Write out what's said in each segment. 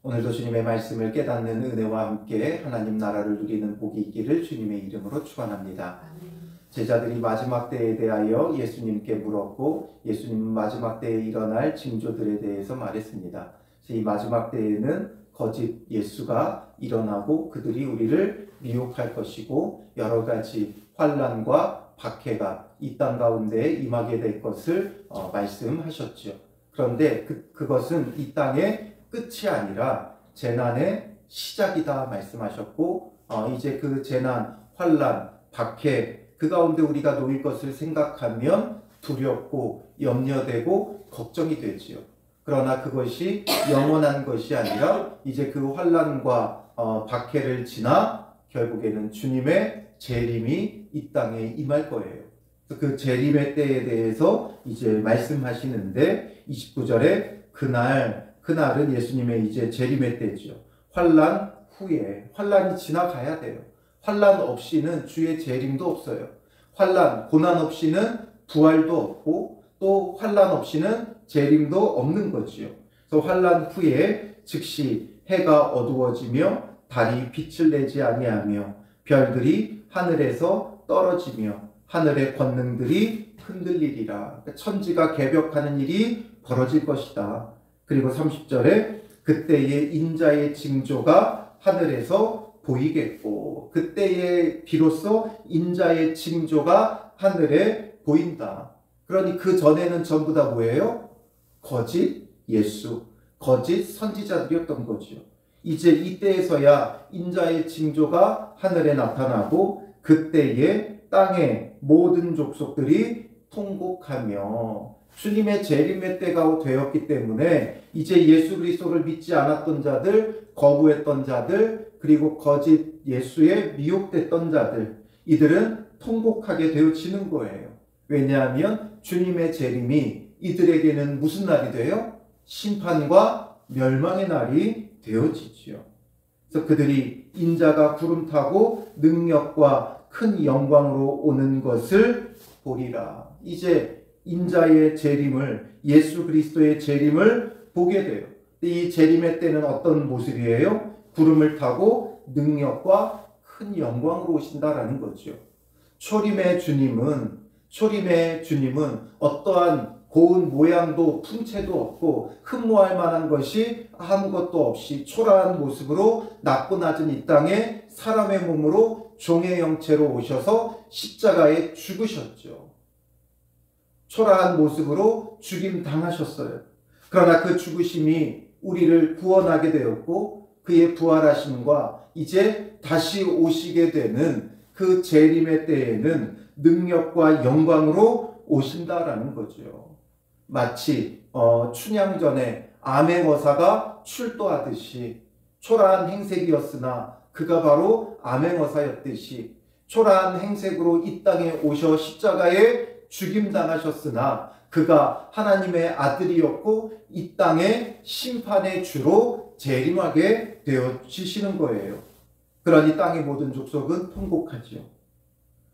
오늘도 주님의 말씀을 깨닫는 은혜와 함께 하나님 나라를 누리는 복이 있기를 주님의 이름으로 축원합니다. 제자들이 마지막 때에 대하여 예수님께 물었고 예수님은 마지막 때에 일어날 징조들에 대해서 말했습니다. 이 마지막 때에는 거짓 예수가 일어나고 그들이 우리를 미혹할 것이고 여러 가지 환난과 박해가 이 땅 가운데 임하게 될 것을 말씀하셨죠. 그런데 그것은 이 땅의 끝이 아니라 재난의 시작이다 말씀하셨고 이제 그 재난, 환난, 박해 그 가운데 우리가 놓일 것을 생각하면 두렵고 염려되고 걱정이 되지요. 그러나 그것이 영원한 것이 아니라 이제 그 환난과 박해를 지나 결국에는 주님의 재림이 이 땅에 임할 거예요. 그 재림의 때에 대해서 이제 말씀하시는데 29절에 그날은 예수님의 이제 재림의 때죠. 환난 후에 환난이 지나가야 돼요. 환난 없이는 주의 재림도 없어요. 환난, 고난 없이는 부활도 없고 또 환난 없이는 재림도 없는 거지요. 그래서 환난 후에 즉시 해가 어두워지며 달이 빛을 내지 아니하며 별들이 하늘에서 떨어지며 하늘의 권능들이 흔들리리라. 천지가 개벽하는 일이 벌어질 것이다. 그리고 30절에 그때의 인자의 징조가 하늘에서 보이겠고 그때에 비로소 인자의 징조가 하늘에 보인다. 그러니 그 전에는 전부 다 뭐예요? 거짓 예수, 거짓 선지자들이었던 거죠. 이제 이때에서야 인자의 징조가 하늘에 나타나고 그때에 땅의 모든 족속들이 통곡하며 주님의 재림의 때가 되었기 때문에 이제 예수 그리스도를 믿지 않았던 자들, 거부했던 자들, 그리고 거짓 예수에 미혹됐던 자들, 이들은 통곡하게 되어지는 거예요. 왜냐하면 주님의 재림이 이들에게는 무슨 날이 돼요? 심판과 멸망의 날이 되어지지요. 그래서 그들이 인자가 구름 타고 능력과 큰 영광으로 오는 것을 보리라. 이제 인자의 재림을, 예수 그리스도의 재림을 보게 돼요. 이 재림의 때는 어떤 모습이에요? 구름을 타고 능력과 큰 영광으로 오신다라는 거죠. 초림의 주님은 어떠한 고운 모양도 풍채도 없고 흠모할 만한 것이 아무것도 없이 초라한 모습으로 낮고 낮은 이 땅에 사람의 몸으로 종의 형체로 오셔서 십자가에 죽으셨죠. 초라한 모습으로 죽임 당하셨어요. 그러나 그 죽으심이 우리를 구원하게 되었고 그의 부활하심과 이제 다시 오시게 되는 그 재림의 때에는 능력과 영광으로 오신다라는 거죠. 마치 춘향전에 암행어사가 출도하듯이 초라한 행색이었으나 그가 바로 암행어사였듯이 초라한 행색으로 이 땅에 오셔 십자가에 죽임당하셨으나 그가 하나님의 아들이었고 이 땅의 심판의 주로 재림하게 되어지시는 거예요. 그러니 땅의 모든 족속은 통곡하지요.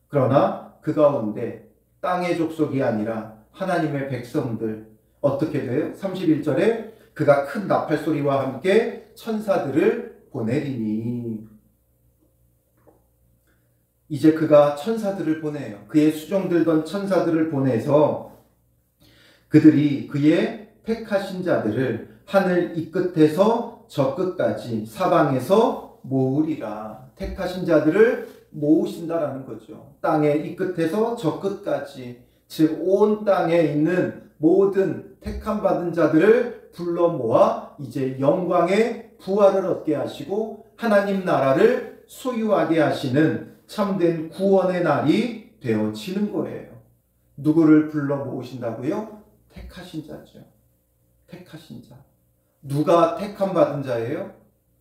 그러나 그 가운데 땅의 족속이 아니라 하나님의 백성들 어떻게 돼요? 31절에 그가 큰 나팔소리와 함께 천사들을 보내리니 이제 그가 천사들을 보내요. 그의 수종들던 천사들을 보내서 그들이 그의 택하신 자들을 하늘 이 끝에서 저 끝까지 사방에서 모으리라. 택하신 자들을 모으신다라는 거죠. 땅의 이 끝에서 저 끝까지, 즉 온 땅에 있는 모든 택함 받은 자들을 불러 모아 이제 영광의 부활을 얻게 하시고 하나님 나라를 소유하게 하시는 참된 구원의 날이 되어지는 거예요. 누구를 불러 모으신다고요? 택하신 자죠. 택하신 자. 누가 택함 받은 자예요?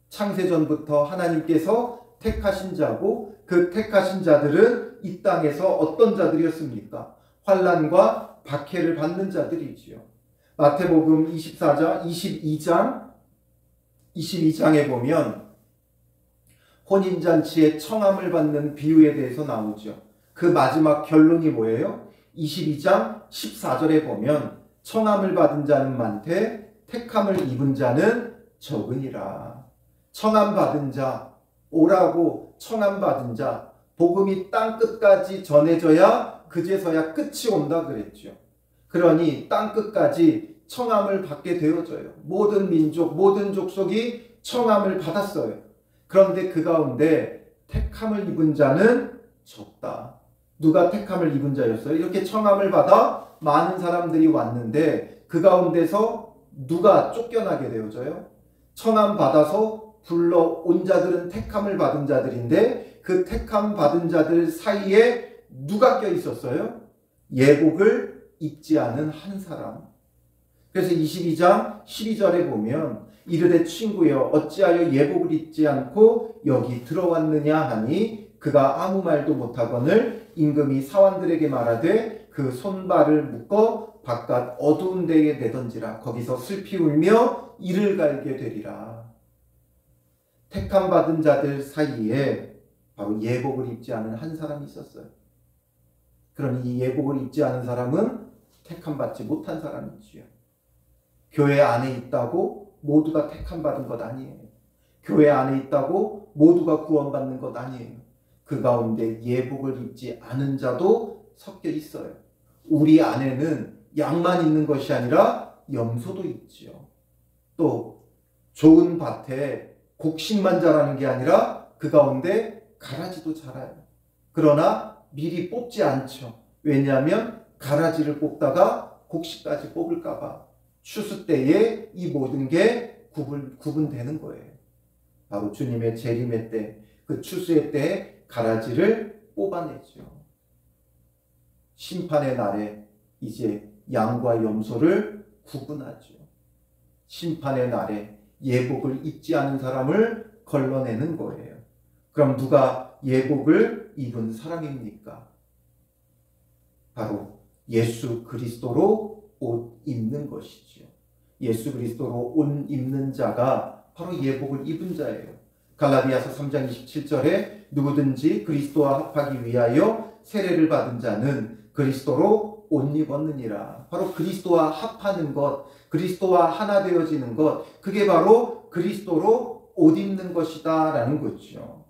창세전부터 하나님께서 택하신 자고 그 택하신 자들은 이 땅에서 어떤 자들이었습니까? 환난과 박해를 받는 자들이지요. 마태복음 22장에 보면 혼인잔치에 청함을 받는 비유에 대해서 나오죠. 그 마지막 결론이 뭐예요? 22장 14절에 보면 청함을 받은 자는 많되 택함을 입은 자는 적으니라. 청함받은 자, 오라고 청함받은 자, 복음이 땅끝까지 전해져야 그제서야 끝이 온다 그랬죠. 그러니 땅끝까지 청함을 받게 되어져요. 모든 민족, 모든 족속이 청함을 받았어요. 그런데 그 가운데 택함을 입은 자는 적다. 누가 택함을 입은 자였어요? 이렇게 청함을 받아 많은 사람들이 왔는데 그 가운데서 누가 쫓겨나게 되어져요? 청함 받아서 불러온 자들은 택함을 받은 자들인데 그 택함 받은 자들 사이에 누가 껴 있었어요? 예복을 입지 않은 한 사람. 그래서 22장 12절에 보면 이르되 친구여 어찌하여 예복을 입지 않고 여기 들어왔느냐 하니 그가 아무 말도 못하거늘 임금이 사환들에게 말하되 그 손발을 묶어 바깥 어두운 데에 내던지라. 거기서 슬피 울며 이를 갈게 되리라. 택함 받은 자들 사이에 바로 예복을 입지 않은 한 사람이 있었어요. 그러니 이 예복을 입지 않은 사람은 택함 받지 못한 사람이지요. 교회 안에 있다고 모두가 택함 받은 것 아니에요. 교회 안에 있다고 모두가 구원받는 것 아니에요. 그 가운데 예복을 입지 않은 자도 섞여 있어요. 우리 안에는 양만 있는 것이 아니라 염소도 있지요. 또 좋은 밭에 곡식만 자라는 게 아니라 그 가운데 가라지도 자라요. 그러나 미리 뽑지 않죠. 왜냐하면 가라지를 뽑다가 곡식까지 뽑을까 봐. 추수 때에 이 모든 게 구분되는 거예요. 바로 주님의 재림의 때, 그 추수의 때에 가라지를 뽑아내죠. 심판의 날에 이제 양과 염소를 구분하죠. 심판의 날에 예복을 입지 않은 사람을 걸러내는 거예요. 그럼 누가 예복을 입은 사람입니까? 바로 예수 그리스도로 옷 입는 것이지요. 예수 그리스도로 옷 입는 자가 바로 예복을 입은 자예요. 갈라디아서 3장 27절에 누구든지 그리스도와 합하기 위하여 세례를 받은 자는 그리스도로 옷 입었느니라. 바로 그리스도와 합하는 것, 그리스도와 하나 되어지는 것, 그게 바로 그리스도로 옷 입는 것이다 라는 거죠.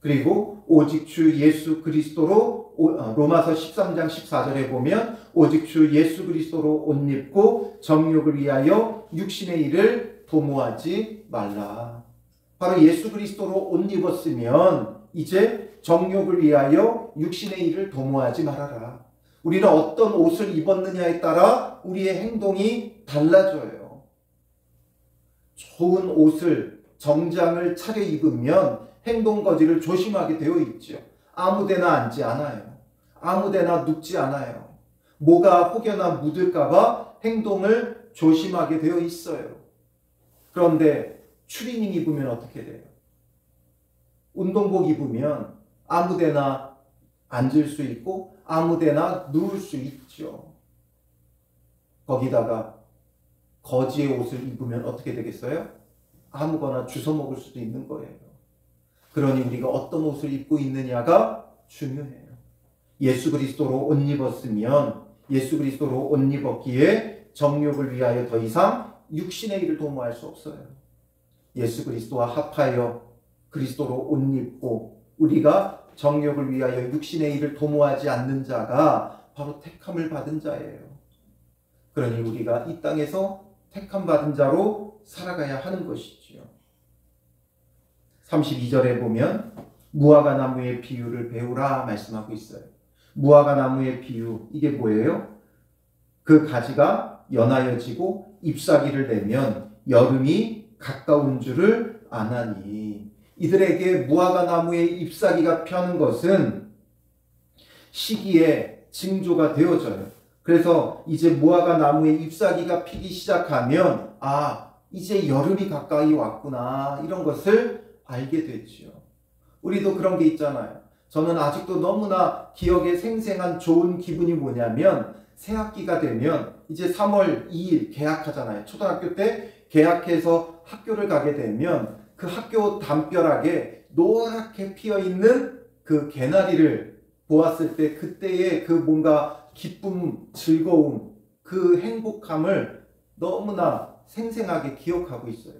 그리고 오직 주 예수 그리스도로 로마서 13장 14절에 보면 오직 주 예수 그리스도로 옷 입고 정욕을 위하여 육신의 일을 도모하지 말라. 바로 예수 그리스도로 옷 입었으면 이제 정욕을 위하여 육신의 일을 도모하지 말아라. 우리는 어떤 옷을 입었느냐에 따라 우리의 행동이 달라져요. 좋은 옷을, 정장을 차려 입으면 행동 거지를 조심하게 되어 있죠. 아무데나 앉지 않아요. 아무데나 눕지 않아요. 뭐가 혹여나 묻을까 봐 행동을 조심하게 되어 있어요. 그런데 추리닝 입으면 어떻게 돼요? 운동복 입으면 아무데나 앉을 수 있고 아무데나 누울 수 있죠. 거기다가 거지의 옷을 입으면 어떻게 되겠어요? 아무거나 주워 먹을 수도 있는 거예요. 그러니 우리가 어떤 옷을 입고 있느냐가 중요해요. 예수 그리스도로 옷 입었으면 예수 그리스도로 옷 입었기에 정욕을 위하여 더 이상 육신의 일을 도모할 수 없어요. 예수 그리스도와 합하여 그리스도로 옷 입고 우리가 정욕을 위하여 육신의 일을 도모하지 않는 자가 바로 택함을 받은 자예요. 그러니 우리가 이 땅에서 택함 받은 자로 살아가야 하는 것이지요. 32절에 보면 무화과 나무의 비유를 배우라 말씀하고 있어요. 무화과 나무의 비유, 이게 뭐예요? 그 가지가 연하여지고 잎사귀를 내면 여름이 가까운 줄을 아나니. 이들에게 무화과 나무의 잎사귀가 펴는 것은 시기의 징조가 되어져요. 그래서 이제 무화과 나무의 잎사귀가 피기 시작하면 이제 여름이 가까이 왔구나, 이런 것을 알게 되지요. 우리도 그런 게 있잖아요. 저는 아직도 너무나 기억에 생생한 좋은 기분이 뭐냐면 새학기가 되면 이제 3월 2일 개학하잖아요. 초등학교 때 개학해서 학교를 가게 되면 그 학교 담벼락에 노랗게 피어있는 그 개나리를 보았을 때 그때의 그 뭔가 기쁨, 즐거움, 그 행복함을 너무나 생생하게 기억하고 있어요.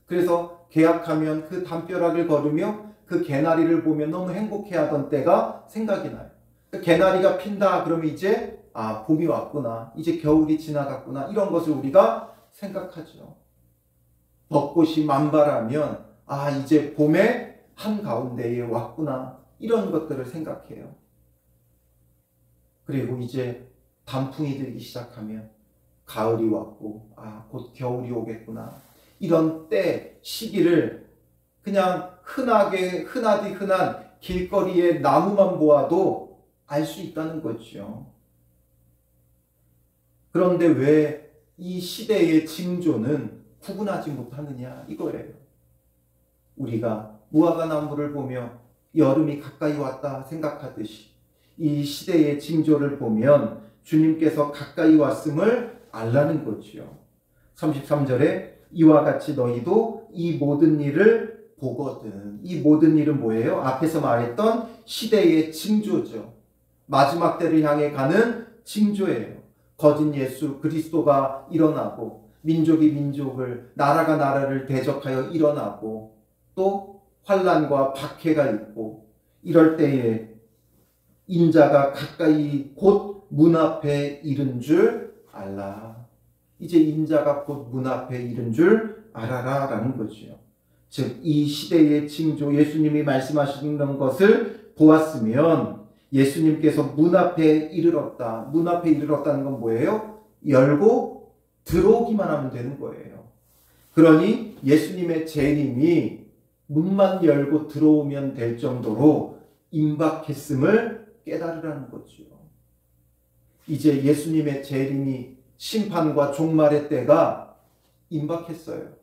그래서 개학하면 그 담벼락을 걸으며 그 개나리를 보면 너무 행복해하던 때가 생각이 나요. 그 개나리가 핀다 그러면 이제 봄이 왔구나, 이제 겨울이 지나갔구나, 이런 것을 우리가 생각하죠. 벚꽃이 만발하면 이제 봄의 한가운데에 왔구나, 이런 것들을 생각해요. 그리고 이제 단풍이 들기 시작하면 가을이 왔고 곧 겨울이 오겠구나, 이런 때 시기를 그냥 흔하디 흔한 길거리의 나무만 보아도 알 수 있다는 거죠. 그런데 왜 이 시대의 징조는 구분하지 못하느냐, 이거예요. 우리가 무화과 나무를 보며 여름이 가까이 왔다 생각하듯이 이 시대의 징조를 보면 주님께서 가까이 왔음을 알라는 거지요. 33절에 이와 같이 너희도 이 모든 일을 보거든. 이 모든 일은 뭐예요? 앞에서 말했던 시대의 징조죠. 마지막 때를 향해 가는 징조예요. 거짓 예수 그리스도가 일어나고 민족이 민족을, 나라가 나라를 대적하여 일어나고 또 환난과 박해가 있고, 이럴 때에 인자가 가까이 곧 문 앞에 이른 줄 알라. 이제 인자가 곧 문 앞에 이른 줄 알아라 라는 거죠. 즉 이 시대의 징조, 예수님이 말씀하시는 것을 보았으면 예수님께서 문 앞에 이르렀다. 문 앞에 이르렀다는 건 뭐예요? 열고 들어오기만 하면 되는 거예요. 그러니 예수님의 재림이 문만 열고 들어오면 될 정도로 임박했음을 깨달으라는 거죠. 이제 예수님의 재림이 심판과 종말의 때가 임박했어요.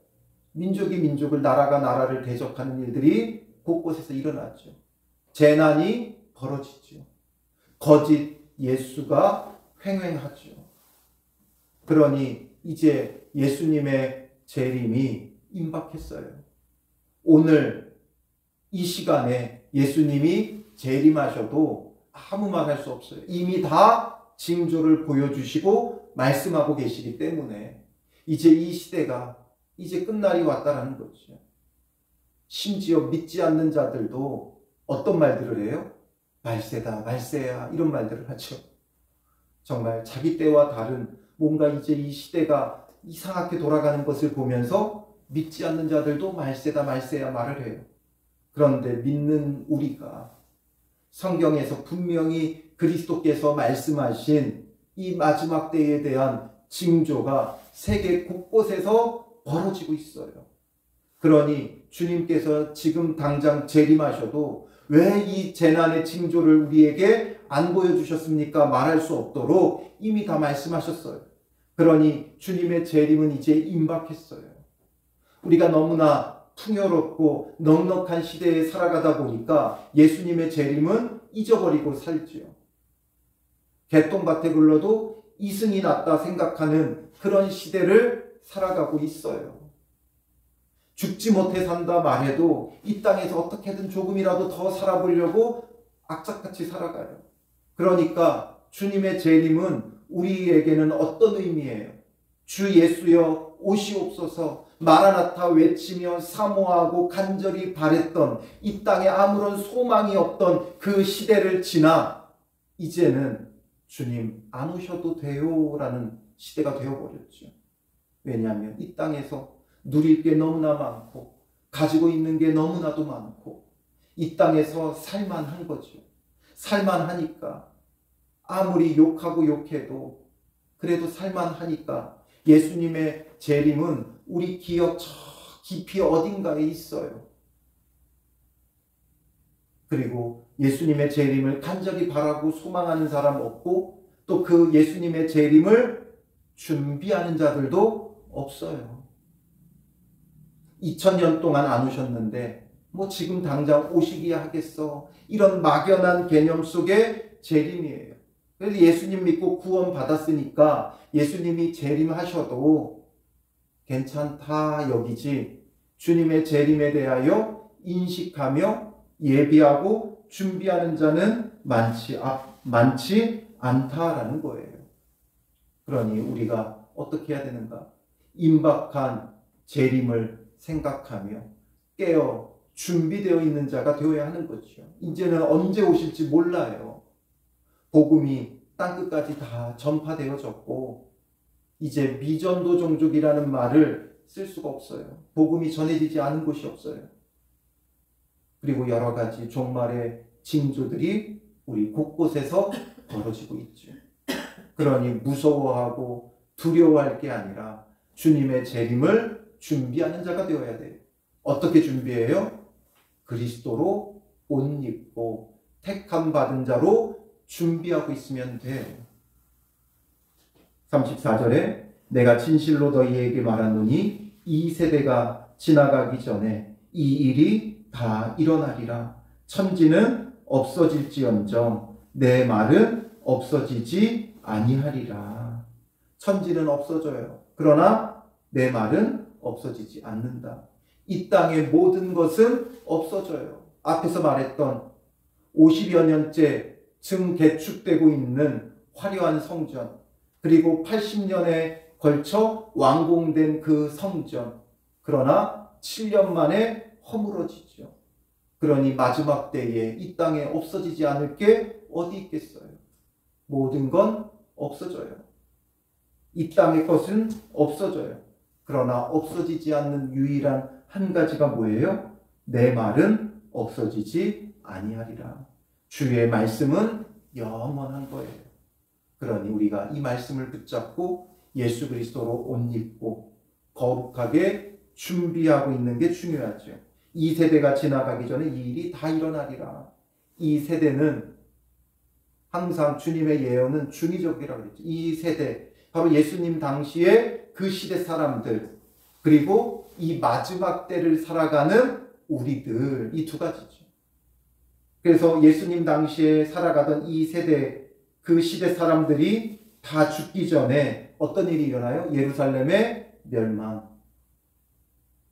민족이 민족을, 나라가 나라를 대적하는 일들이 곳곳에서 일어났죠. 재난이 벌어지죠. 거짓 예수가 횡행하죠. 그러니 이제 예수님의 재림이 임박했어요. 오늘 이 시간에 예수님이 재림하셔도 아무 말 할 수 없어요. 이미 다 징조를 보여주시고 말씀하고 계시기 때문에 이제 이 시대가 이제 끝날이 왔다라는 거죠. 심지어 믿지 않는 자들도 어떤 말들을 해요? 말세다, 말세야, 이런 말들을 하죠. 정말 자기 때와 다른 뭔가 이제 이 시대가 이상하게 돌아가는 것을 보면서 믿지 않는 자들도 말세다, 말세야 말을 해요. 그런데 믿는 우리가 성경에서 분명히 그리스도께서 말씀하신 이 마지막 때에 대한 징조가 세계 곳곳에서 벌어지고 있어요. 그러니 주님께서 지금 당장 재림하셔도 왜 이 재난의 징조를 우리에게 안 보여주셨습니까? 말할 수 없도록 이미 다 말씀하셨어요. 그러니 주님의 재림은 이제 임박했어요. 우리가 너무나 풍요롭고 넉넉한 시대에 살아가다 보니까 예수님의 재림은 잊어버리고 살지요. 개똥밭에 굴러도 이승이 낫다 생각하는 그런 시대를 살아가고 있어요. 죽지 못해 산다 말해도 이 땅에서 어떻게든 조금이라도 더 살아보려고 악착같이 살아가요. 그러니까 주님의 재림은 우리에게는 어떤 의미예요? 주 예수여 오시옵소서 마라나타 외치며 사모하고 간절히 바랬던, 이 땅에 아무런 소망이 없던 그 시대를 지나 이제는 주님 안 오셔도 돼요 라는 시대가 되어버렸죠. 왜냐하면 이 땅에서 누릴 게 너무나 많고 가지고 있는 게 너무나도 많고 이 땅에서 살만한 거죠. 살만하니까 아무리 욕하고 욕해도 그래도 살만하니까 예수님의 재림은 우리 기억 저 깊이 어딘가에 있어요. 그리고 예수님의 재림을 간절히 바라고 소망하는 사람 없고 또 그 예수님의 재림을 준비하는 자들도 없어요. 2000년 동안 안 오셨는데 뭐 지금 당장 오시기야 하겠어, 이런 막연한 개념 속의 재림이에요. 그래서 예수님 믿고 구원 받았으니까 예수님이 재림하셔도 괜찮다 여기지, 주님의 재림에 대하여 인식하며 예비하고 준비하는 자는 많지 않다라는 거예요. 그러니 우리가 어떻게 해야 되는가? 임박한 재림을 생각하며 깨어 준비되어 있는 자가 되어야 하는 거죠. 이제는 언제 오실지 몰라요. 복음이 땅끝까지 다 전파되어졌고 이제 미전도 종족이라는 말을 쓸 수가 없어요. 복음이 전해지지 않은 곳이 없어요. 그리고 여러 가지 종말의 징조들이 우리 곳곳에서 벌어지고 있죠. 그러니 무서워하고 두려워할 게 아니라 주님의 재림을 준비하는 자가 되어야 돼요. 어떻게 준비해요? 그리스도로 옷 입고 택함 받은 자로 준비하고 있으면 돼요. 34절에 내가 진실로 너희에게 말하노니 이 세대가 지나가기 전에 이 일이 다 일어나리라. 천지는 없어질지언정 내 말은 없어지지 아니하리라. 천지는 없어져요. 그러나 내 말은 없어지지 않는다. 이 땅의 모든 것은 없어져요. 앞에서 말했던 50여 년째 증개축되고 있는 화려한 성전, 그리고 80년에 걸쳐 완공된 그 성전, 그러나 7년 만에 허물어지죠. 그러니 마지막 때에 이 땅에 없어지지 않을 게 어디 있겠어요? 모든 건 없어져요. 이 땅의 것은 없어져요. 그러나 없어지지 않는 유일한 한 가지가 뭐예요? 내 말은 없어지지 아니하리라. 주의 말씀은 영원한 거예요. 그러니 우리가 이 말씀을 붙잡고 예수 그리스도로 옷 입고 거룩하게 준비하고 있는 게 중요하죠. 이 세대가 지나가기 전에 이 일이 다 일어나리라. 이 세대는 항상 주님의 예언은 중의적이라고 그랬죠. 이 세대, 바로 예수님 당시에 그 시대 사람들, 그리고 이 마지막 때를 살아가는 우리들, 이 두 가지죠. 그래서 예수님 당시에 살아가던 이 세대, 그 시대 사람들이 다 죽기 전에 어떤 일이 일어나요? 예루살렘의 멸망,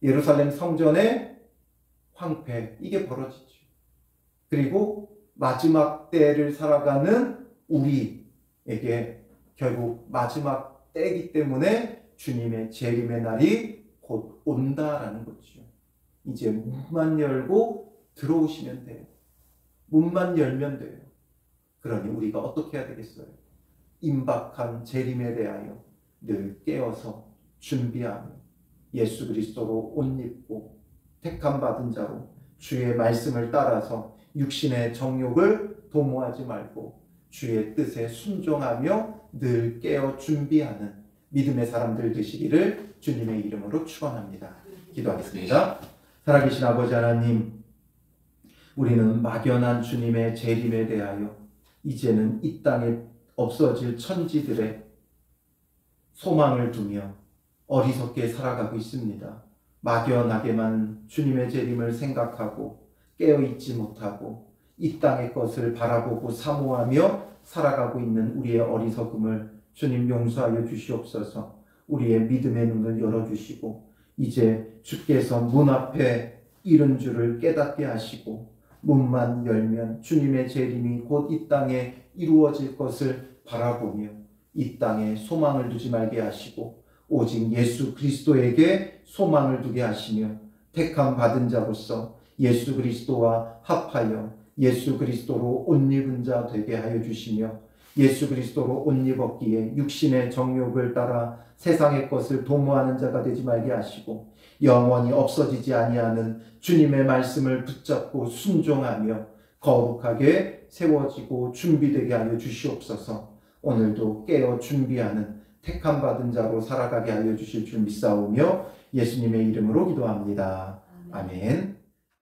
예루살렘 성전의 황폐, 이게 벌어지죠. 그리고 마지막 때를 살아가는 우리에게 결국 마지막 때이기 때문에 주님의 재림의 날이 곧 온다라는 거죠. 이제 문만 열고 들어오시면 돼요. 문만 열면 돼요. 그러니 우리가 어떻게 해야 되겠어요? 임박한 재림에 대하여 늘 깨어서 준비하며 예수 그리스도로 옷 입고 택함 받은 자로 주의 말씀을 따라서 육신의 정욕을 도모하지 말고 주의 뜻에 순종하며 늘 깨어 준비하는 믿음의 사람들 되시기를 주님의 이름으로 축원합니다. 기도하겠습니다. 살아계신 아버지 하나님, 우리는 막연한 주님의 재림에 대하여 이제는 이 땅에 없어질 천지들의 소망을 두며 어리석게 살아가고 있습니다. 막연하게만 주님의 재림을 생각하고 깨어있지 못하고 이 땅의 것을 바라보고 사모하며 살아가고 있는 우리의 어리석음을 주님 용서하여 주시옵소서. 우리의 믿음의 눈을 열어주시고 이제 주께서 문 앞에 이른 줄을 깨닫게 하시고 문만 열면 주님의 재림이 곧 이 땅에 이루어질 것을 바라보며 이 땅에 소망을 두지 말게 하시고 오직 예수 그리스도에게 소망을 두게 하시며 택함 받은 자로서 예수 그리스도와 합하여 예수 그리스도로 옷 입은 자 되게 하여 주시며 예수 그리스도로 옷 입었기에 육신의 정욕을 따라 세상의 것을 도모하는 자가 되지 말게 하시고 영원히 없어지지 아니하는 주님의 말씀을 붙잡고 순종하며 거룩하게 세워지고 준비되게 하여 주시옵소서. 오늘도 깨어 준비하는 택함 받은 자로 살아가게 하여 주실 줄 믿사오며 예수님의 이름으로 기도합니다. 아멘.